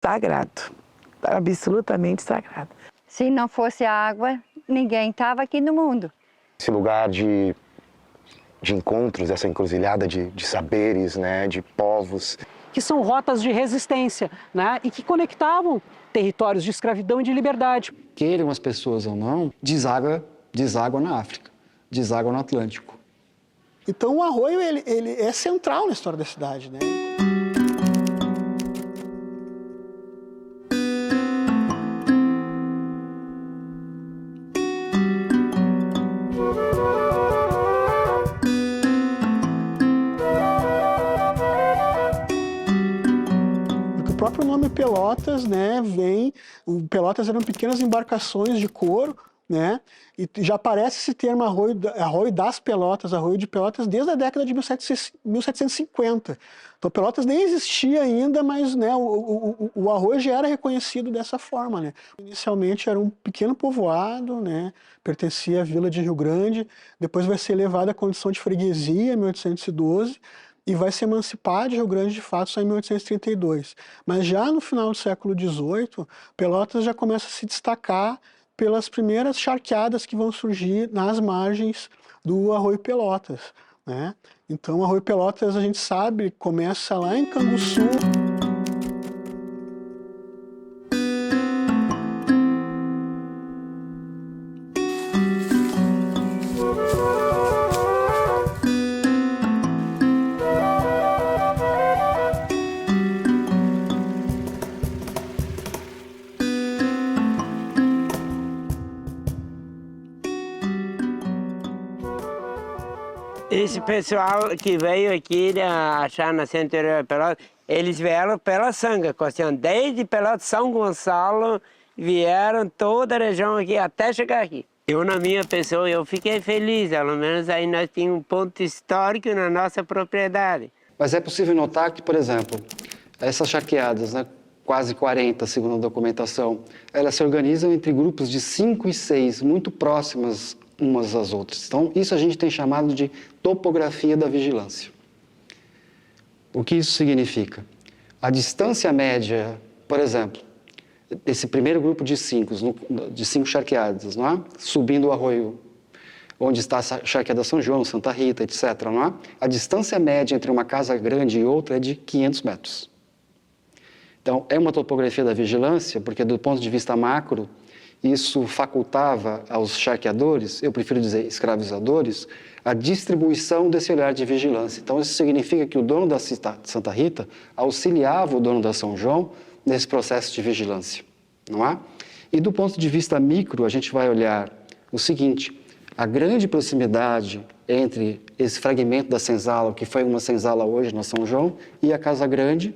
sagrado, absolutamente sagrado. Se não fosse a água, ninguém estava aqui no mundo. Esse lugar de encontros, essa encruzilhada de saberes, né, de povos. Que são rotas de resistência, né, e que conectavam territórios de escravidão e de liberdade. Queiram as pessoas ou não, deságua na África, deságua no Atlântico. Então o arroio ele é central na história da cidade, né? O próprio nome Pelotas, né, Pelotas eram pequenas embarcações de couro, né, e já aparece esse termo arroio das Pelotas, arroio de Pelotas, desde a década de 1750. Então Pelotas nem existia ainda, mas, né, o arroio já era reconhecido dessa forma, né. Inicialmente era um pequeno povoado, né, pertencia à vila de Rio Grande, depois vai ser elevado à condição de freguesia em 1812, e vai se emancipar de Rio Grande, de fato, só em 1832. Mas já no final do século XVIII, Pelotas já começa a se destacar pelas primeiras charqueadas que vão surgir nas margens do Arroio Pelotas, né? Então, o Arroio Pelotas, a gente sabe, começa lá em Canguçu. Esse pessoal que veio aqui achar na interior de Pelotas, eles vieram pela Sanga, Costião, desde Pelotas, São Gonçalo, vieram toda a região aqui até chegar aqui. Eu, na minha pessoa, eu fiquei feliz, pelo menos aí nós tínhamos um ponto histórico na nossa propriedade. Mas é possível notar que, por exemplo, essas charqueadas, né, quase 40, segundo a documentação, elas se organizam entre grupos de 5 e 6, muito próximas umas às outras. Então, isso a gente tem chamado de topografia da vigilância. O que isso significa? A distância média, por exemplo, desse primeiro grupo de 5 charqueadas, não é? Subindo o arroio, onde está a charqueada São João, Santa Rita, etc., não é? A distância média entre uma casa grande e outra é de 500 metros. Então, é uma topografia da vigilância, porque do ponto de vista macro, isso facultava aos charqueadores, eu prefiro dizer escravizadores, a distribuição desse olhar de vigilância. Então, isso significa que o dono da Santa Rita auxiliava o dono da São João nesse processo de vigilância, não é? E do ponto de vista micro, a gente vai olhar o seguinte: a grande proximidade entre esse fragmento da senzala, que foi uma senzala hoje na São João, e a Casa Grande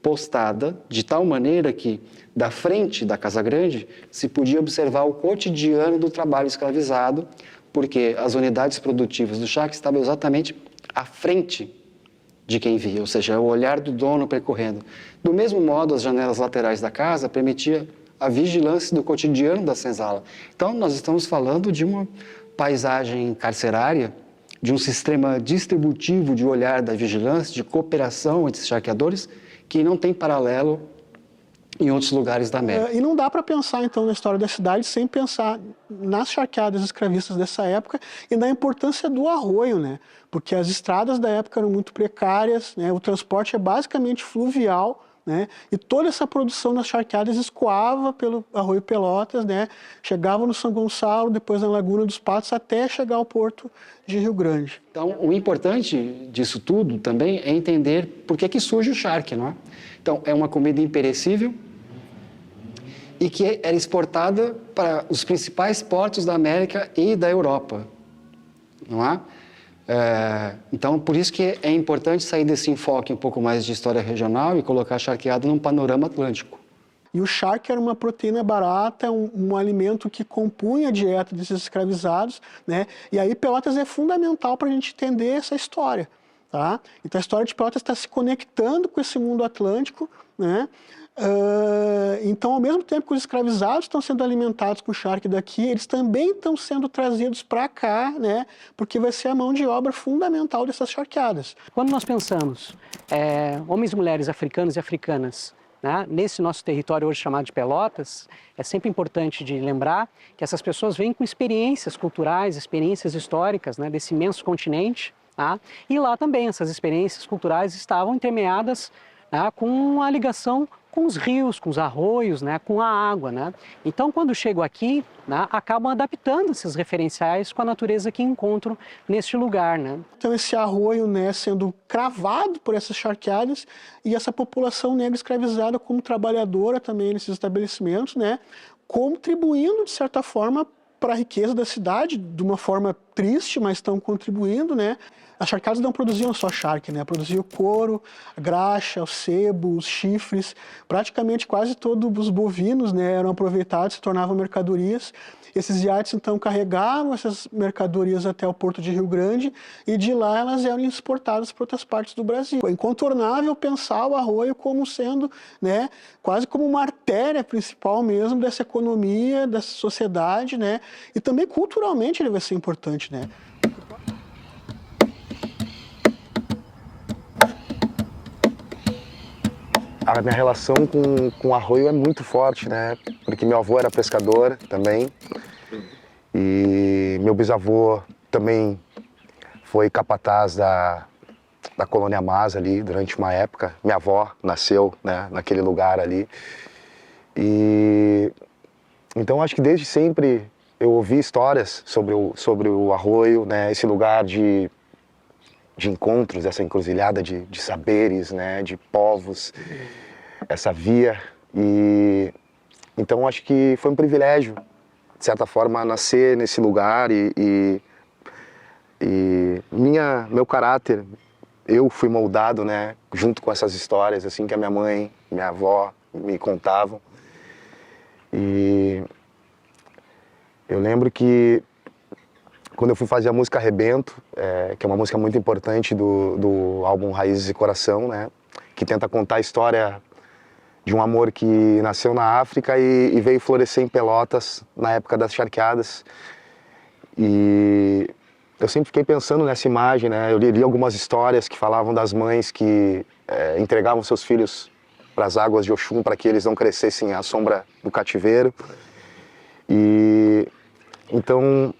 postada de tal maneira que, da frente da Casa Grande, se podia observar o cotidiano do trabalho escravizado, porque as unidades produtivas do charque estavam exatamente à frente de quem via, ou seja, o olhar do dono percorrendo. Do mesmo modo, as janelas laterais da casa permitiam a vigilância do cotidiano da senzala. Então, nós estamos falando de uma paisagem carcerária, de um sistema distributivo de olhar da vigilância, de cooperação entre os charqueadores, que não tem paralelo em outros lugares da América. E não dá para pensar, então, na história da cidade sem pensar nas charqueadas escravistas dessa época e na importância do arroio, né? Porque as estradas da época eram muito precárias, né? O transporte é basicamente fluvial, né? E toda essa produção nas charqueadas escoava pelo Arroio Pelotas, né? Chegava no São Gonçalo, depois na Laguna dos Patos, até chegar ao porto de Rio Grande. Então, o importante disso tudo também é entender por que surge o charque, não é? Então, é uma comida imperecível e que era exportada para os principais portos da América e da Europa, não é? Então, por isso que é importante sair desse enfoque um pouco mais de história regional e colocar a charqueada num panorama atlântico. E o charque era uma proteína barata, um alimento que compunha a dieta desses escravizados, né? E aí Pelotas é fundamental para a gente entender essa história, tá? Então a história de Pelotas está se conectando com esse mundo atlântico, né? Então, ao mesmo tempo que os escravizados estão sendo alimentados com o charque daqui, eles também estão sendo trazidos para cá, né? Porque vai ser a mão de obra fundamental dessas charqueadas. Quando nós pensamos homens e mulheres africanos e africanas, né, nesse nosso território hoje chamado de Pelotas, é sempre importante de lembrar que essas pessoas vêm com experiências culturais, experiências históricas, né, desse imenso continente, tá? E lá também essas experiências culturais estavam intermeadas, né, com a ligação com os rios, com os arroios, né, com a água, né? Então, quando chegam aqui, né, acabam adaptando esses referenciais com a natureza que encontram neste lugar, né? Então, esse arroio, né, sendo cravado por essas charqueadas e essa população negra escravizada como trabalhadora também nesses estabelecimentos, né, contribuindo, de certa forma, para a riqueza da cidade, de uma forma triste, mas estão contribuindo, né? As charqueadas não produziam só charque, né? Produziam couro, a graxa, o sebo, os chifres. Praticamente quase todos os bovinos, né, eram aproveitados, se tornavam mercadorias. Esses iates, então, carregavam essas mercadorias até o porto de Rio Grande e de lá elas eram exportadas para outras partes do Brasil. É incontornável pensar o arroio como sendo, né, quase como uma artéria principal mesmo dessa economia, dessa sociedade, né? E também culturalmente ele vai ser importante, né? A minha relação com o arroio é muito forte, né? Porque meu avô era pescador também. E meu bisavô também foi capataz da colônia Masa ali durante uma época. Minha avó nasceu, né, naquele lugar ali. E então acho que desde sempre eu ouvi histórias sobre o arroio, né? Esse lugar de encontros, essa encruzilhada de saberes, né, de povos, essa via. E então acho que foi um privilégio, de certa forma, nascer nesse lugar e meu caráter, eu fui moldado, né, junto com essas histórias assim que a minha mãe, minha avó me contavam. E eu lembro que quando eu fui fazer a música Arrebento, que é uma música muito importante do álbum Raízes e Coração, né, que tenta contar a história de um amor que nasceu na África e veio florescer em Pelotas na época das charqueadas. E eu sempre fiquei pensando nessa imagem, né, eu li algumas histórias que falavam das mães que entregavam seus filhos para as águas de Oxum para que eles não crescessem à sombra do cativeiro. E então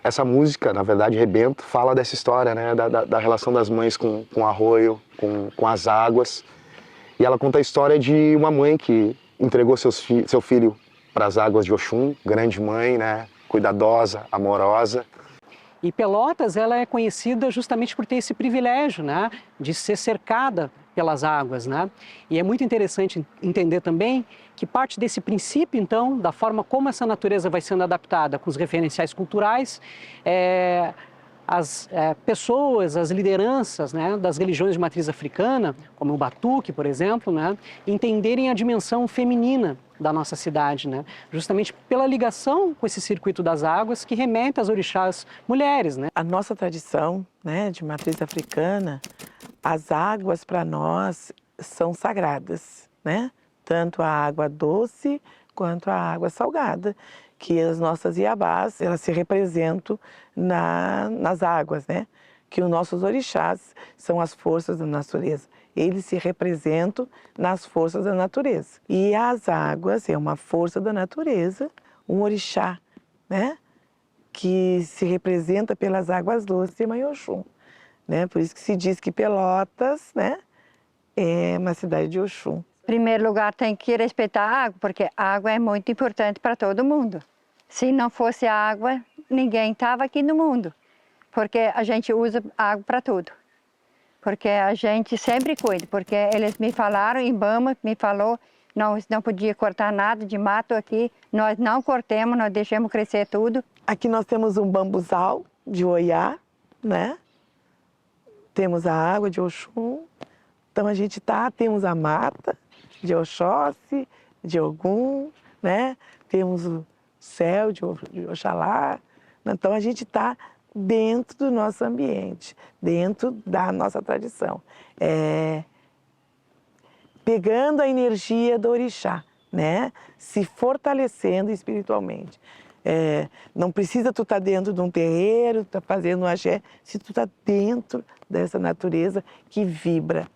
essa música, na verdade, Rebento, fala dessa história, né, da relação das mães com o arroio, com as águas. E ela conta a história de uma mãe que entregou seu filho para as águas de Oxum, grande mãe, né, cuidadosa, amorosa. E Pelotas, ela é conhecida justamente por ter esse privilégio, né, de ser cercada pelas águas, né? E é muito interessante entender também que parte desse princípio, então, da forma como essa natureza vai sendo adaptada com os referenciais culturais, as pessoas, as lideranças, né, das religiões de matriz africana, como o Batuque, por exemplo, né, entenderem a dimensão feminina da nossa cidade, né, justamente pela ligação com esse circuito das águas que remete às orixás mulheres, né. A nossa tradição, né, de matriz africana, as águas para nós são sagradas, né? Tanto a água doce quanto a água salgada, que as nossas iabás, elas se representam nas águas, né? Que os nossos orixás são as forças da natureza. Eles se representam nas forças da natureza. E as águas é uma força da natureza, um orixá, né? Que se representa pelas águas doces e Mãe Oxum, né? Por isso que se diz que Pelotas, né, é uma cidade de Oxum. Em primeiro lugar, tem que respeitar a água, porque a água é muito importante para todo mundo. Se não fosse a água, ninguém estava aqui no mundo, porque a gente usa água para tudo. Porque a gente sempre cuida, porque eles me falaram, IBAMA me falou, não podia cortar nada de mato aqui, nós não cortemos, nós deixamos crescer tudo. Aqui nós temos um bambuzal de Oiá, né? Temos a água de Oxum, então a gente temos a mata de Oxóssi, de Ogum, né? Temos o céu de Oxalá, então a gente está dentro do nosso ambiente, dentro da nossa tradição. pegando a energia do orixá, né? Se fortalecendo espiritualmente. Não precisa tu estar dentro de um terreiro, tá fazendo um axé, se tu está dentro dessa natureza que vibra.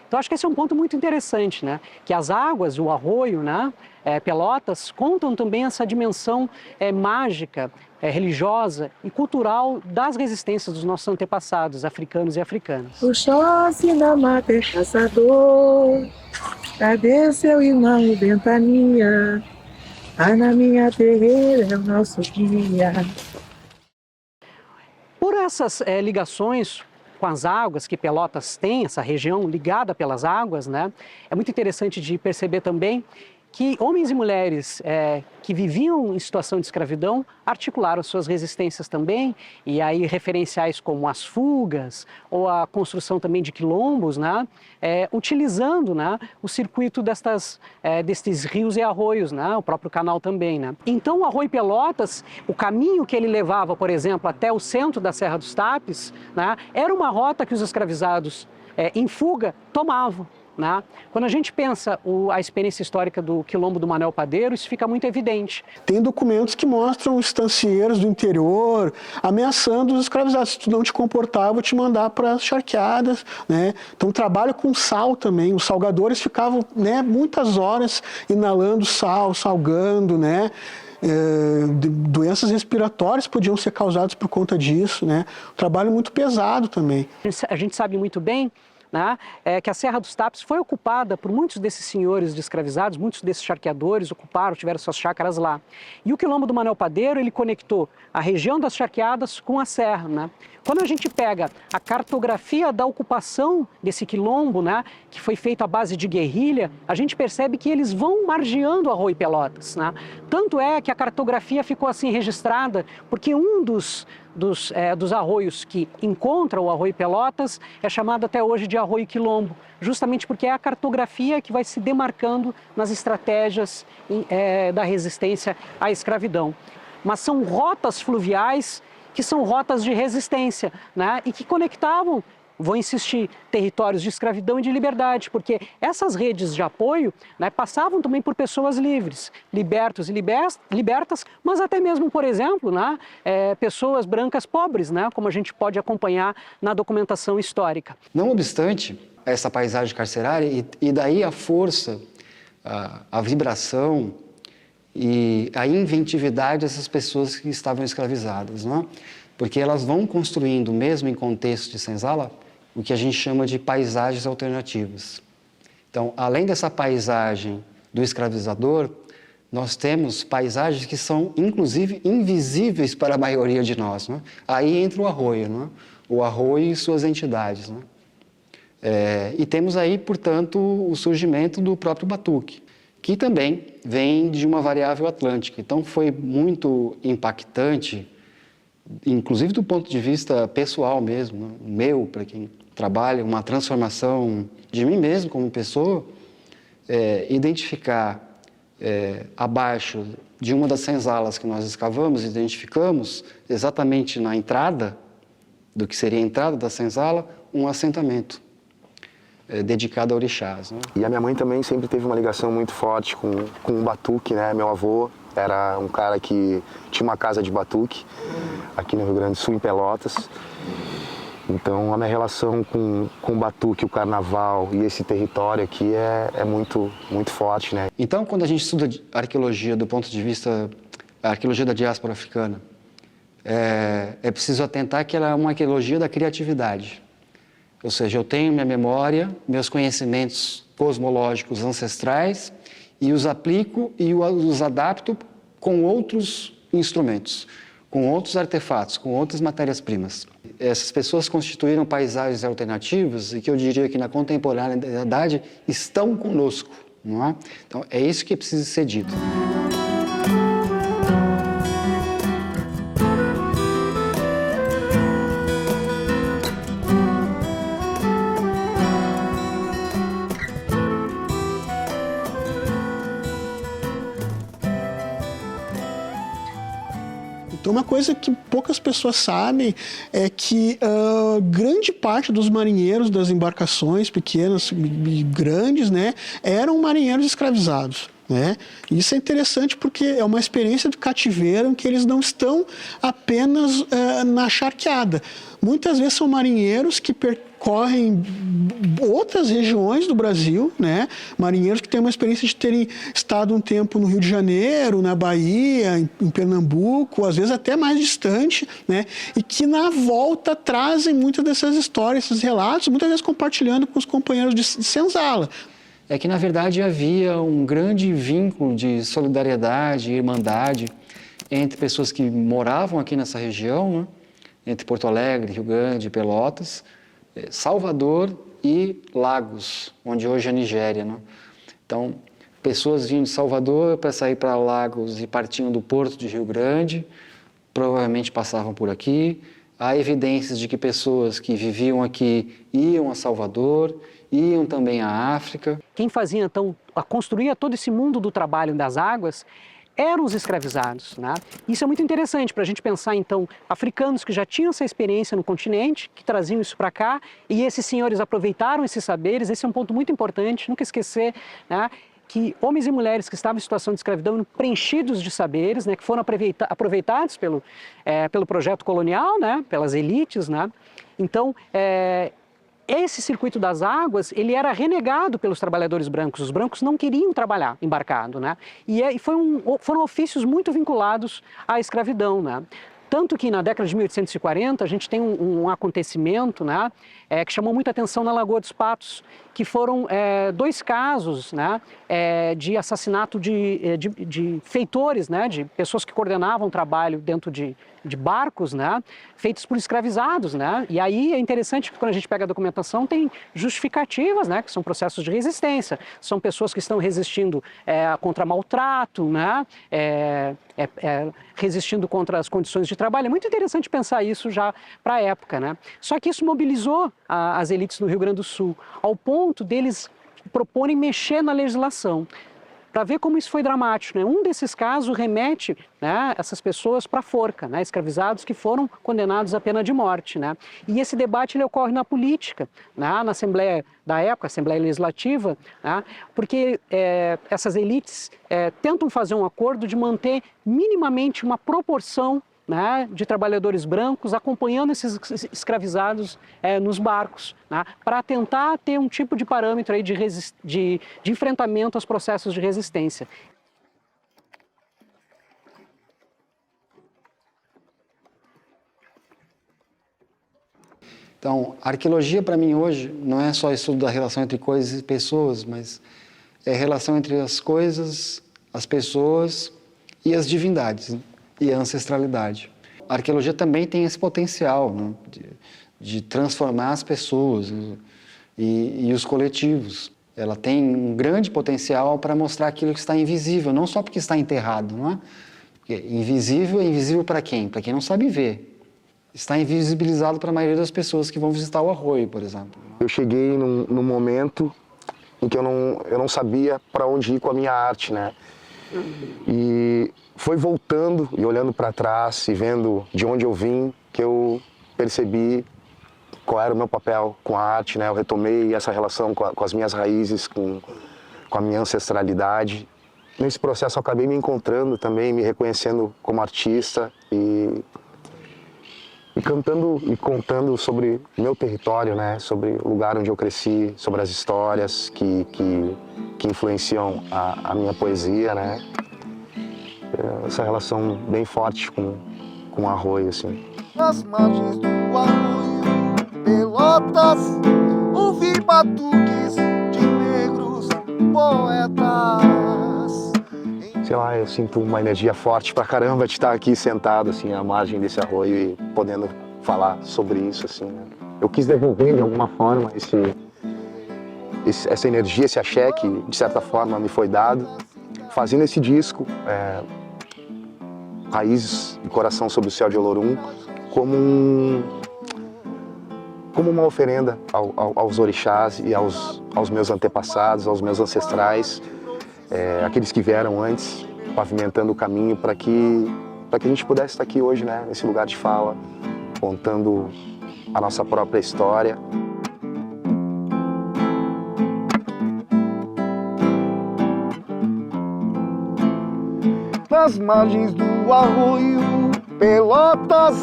Então, acho que esse é um ponto muito interessante, né? Que as águas, o arroio, né? Pelotas, contam também essa dimensão mágica, religiosa e cultural das resistências dos nossos antepassados, africanos e africanas. Oxóssi na mata é caçador, cadê seu irmão ventania? Na minha terreira é o nosso guia. Por essas ligações com as águas que Pelotas tem, essa região ligada pelas águas, né? É muito interessante de perceber também que homens e mulheres que viviam em situação de escravidão articularam suas resistências também, e aí referenciais como as fugas ou a construção também de quilombos, né? Utilizando, né, o circuito destes rios e arroios, né? O próprio canal também, né? Então o Arroio Pelotas, o caminho que ele levava, por exemplo, até o centro da Serra dos Tapes, né, era uma rota que os escravizados em fuga tomavam. Né? Quando a gente pensa a experiência histórica do quilombo do Manuel Padeiro, isso fica muito evidente. Tem documentos que mostram estancieiros do interior ameaçando os escravizados. Se tu não te comportar, vou te mandar para as charqueadas. Né? Então, trabalho com sal também. Os salgadores ficavam, né, muitas horas inalando sal, salgando, né? Doenças respiratórias podiam ser causadas por conta disso. Né? Um trabalho muito pesado também. A gente sabe muito bem, né, que a Serra dos Tapes foi ocupada por muitos desses senhores de escravizados, muitos desses charqueadores tiveram suas chácaras lá. E o quilombo do Manuel Padeiro, ele conectou a região das charqueadas com a serra, né? Quando a gente pega a cartografia da ocupação desse quilombo, né, que foi feita à base de guerrilha, a gente percebe que eles vão margeando o Arroio Pelotas, né? Tanto é que a cartografia ficou assim registrada, porque um dos arroios que encontra o Arroio Pelotas é chamado até hoje de Arroio Quilombo, justamente porque é a cartografia que vai se demarcando nas estratégias da resistência à escravidão. Mas são rotas fluviais que são rotas de resistência, né? E que conectavam, vou insistir, territórios de escravidão e de liberdade, porque essas redes de apoio, né, passavam também por pessoas livres, libertos e libertas, mas até mesmo, por exemplo, né, pessoas brancas pobres, né, como a gente pode acompanhar na documentação histórica. Não obstante essa paisagem carcerária, e daí a força, a vibração e a inventividade dessas pessoas que estavam escravizadas, não é? Porque elas vão construindo, mesmo em contexto de senzala, o que a gente chama de paisagens alternativas. Então, além dessa paisagem do escravizador, nós temos paisagens que são, inclusive, invisíveis para a maioria de nós. Não é? Aí entra o arroio, não é? O arroio e suas entidades. Não é? E temos aí, portanto, o surgimento do próprio batuque, que também vem de uma variável atlântica. Então, foi muito impactante, inclusive do ponto de vista pessoal mesmo, né? Meu, para quem trabalha, uma transformação de mim mesmo como pessoa, identificar abaixo de uma das senzalas que nós escavamos, identificamos exatamente na entrada, do que seria a entrada da senzala, um assentamento dedicado a orixás. Né? E a minha mãe também sempre teve uma ligação muito forte com o batuque, né? Meu avô era um cara que tinha uma casa de batuque aqui no Rio Grande do Sul, em Pelotas. Então, a minha relação com o batuque, o carnaval e esse território aqui é muito, muito forte, né? Então, quando a gente estuda arqueologia do ponto de vista da arqueologia da diáspora africana, é preciso atentar que ela é uma arqueologia da criatividade. Ou seja, eu tenho minha memória, meus conhecimentos cosmológicos ancestrais e os aplico e os adapto com outros instrumentos, com outros artefatos, com outras matérias-primas. Essas pessoas constituíram paisagens alternativas e que eu diria que na contemporaneidade estão conosco, não é? Então, é isso que precisa ser dito. Então, uma coisa que poucas pessoas sabem é que grande parte dos marinheiros das embarcações pequenas e grandes, né, eram marinheiros escravizados. Né? Isso é interessante porque é uma experiência de cativeiro em que eles não estão apenas na charqueada. Muitas vezes são marinheiros que percorrem outras regiões do Brasil, né? Marinheiros que têm uma experiência de terem estado um tempo no Rio de Janeiro, na Bahia, em Pernambuco, às vezes até mais distante, né? E que na volta trazem muitas dessas histórias, esses relatos, muitas vezes compartilhando com os companheiros de senzala. É que, na verdade, havia um grande vínculo de solidariedade e irmandade entre pessoas que moravam aqui nessa região, né? Entre Porto Alegre, Rio Grande, Pelotas, Salvador e Lagos, onde hoje é a Nigéria. Né? Então, pessoas vinham de Salvador para sair para Lagos e partiam do porto de Rio Grande, provavelmente passavam por aqui. Há evidências de que pessoas que viviam aqui iam a Salvador, iam também à África. Quem fazia, então, construía todo esse mundo do trabalho das águas eram os escravizados. Né? Isso é muito interessante para a gente pensar, então, africanos que já tinham essa experiência no continente, que traziam isso para cá, e esses senhores aproveitaram esses saberes. Esse é um ponto muito importante, nunca esquecer, né? Que homens e mulheres que estavam em situação de escravidão preenchidos de saberes, né? Que foram aproveitados pelo projeto colonial, né? Pelas elites. Né? Então, esse circuito das águas, ele era renegado pelos trabalhadores brancos. Os brancos não queriam trabalhar embarcado, né? E foram ofícios muito vinculados à escravidão, né? Tanto que na década de 1840 a gente tem um acontecimento, né, que chamou muita atenção na Lagoa dos Patos, que foram 2 casos, né, de assassinato de feitores, né, de pessoas que coordenavam o trabalho dentro de barcos, né, feitos por escravizados. Né? E aí é interessante que quando a gente pega a documentação tem justificativas, né, que são processos de resistência. São pessoas que estão resistindo contra maltrato, né, resistindo contra as condições de trabalho. É muito interessante pensar isso já para a época. Né? Só que isso mobilizou as elites no Rio Grande do Sul, ao ponto deles proporem mexer na legislação, para ver como isso foi dramático. Né? Um desses casos remete, né, essas pessoas para a forca, né, escravizados que foram condenados à pena de morte. Né? E esse debate ele ocorre na política, né, na Assembleia da época, Assembleia Legislativa, né, porque essas elites tentam fazer um acordo de manter minimamente uma proporção, né, de trabalhadores brancos acompanhando esses escravizados nos barcos, né, para tentar ter um tipo de parâmetro aí de enfrentamento aos processos de resistência. Então, a arqueologia para mim hoje não é só estudo da relação entre coisas e pessoas, mas é a relação entre as coisas, as pessoas e as divindades, né? E a ancestralidade. A arqueologia também tem esse potencial, né, de transformar as pessoas, né, e os coletivos. Ela tem um grande potencial para mostrar aquilo que está invisível, não só porque está enterrado, não é? Porque invisível é invisível para quem? Para quem não sabe ver. Está invisibilizado para a maioria das pessoas que vão visitar o arroio, por exemplo. Eu cheguei num momento em que eu não sabia para onde ir com a minha arte, né? E foi voltando e olhando para trás e vendo de onde eu vim que eu percebi qual era o meu papel com a arte, né? Eu retomei essa relação com as minhas raízes, com a minha ancestralidade. Nesse processo eu acabei me encontrando também, me reconhecendo como artista e cantando e contando sobre meu território, né? Sobre o lugar onde eu cresci, sobre as histórias que influenciam a minha poesia, né? Essa relação bem forte com o arroio, assim. Nas margens do arroio, Pelotas, ouvi batuques de negros poetas. Sei lá, eu sinto uma energia forte pra caramba de estar aqui sentado, assim, à margem desse arroio e podendo falar sobre isso, assim, né? Eu quis devolver, de alguma forma, essa energia, esse axé que, de certa forma, me foi dado, fazendo esse disco, Raízes e Coração sobre o Céu de Olorum, como uma oferenda aos orixás e aos meus antepassados, aos meus ancestrais, aqueles que vieram antes, pavimentando o caminho para que para que a gente pudesse estar aqui hoje, né, nesse lugar de fala, contando a nossa própria história. Nas margens do arroio Pelotas,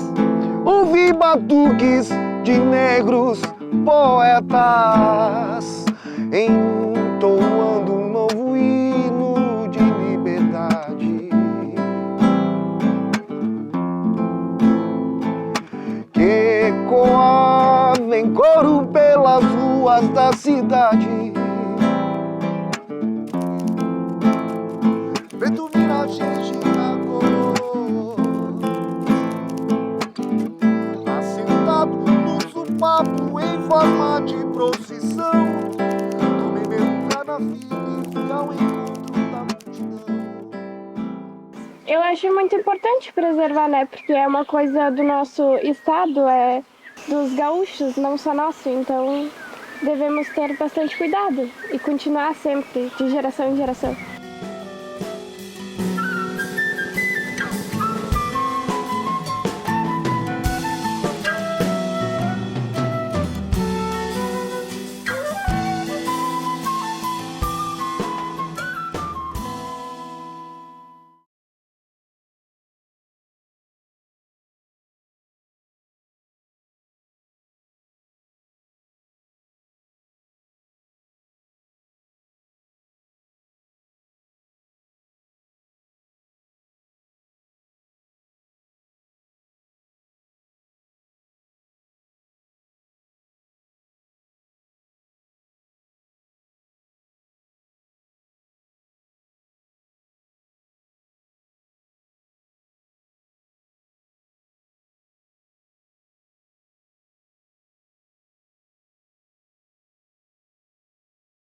ouvi batuques de negros poetas, entoando um novo hino de liberdade, que ecoava em coro pelas ruas da cidade. Vento miragens de cor, assentado no supapo em forma de procissão, tomei meu lugar na fila e fui ao encontro da multidão. Eu acho muito importante preservar, né? Porque é uma coisa do nosso estado, é dos gaúchos, não só nosso. Então devemos ter bastante cuidado e continuar sempre, de geração em geração.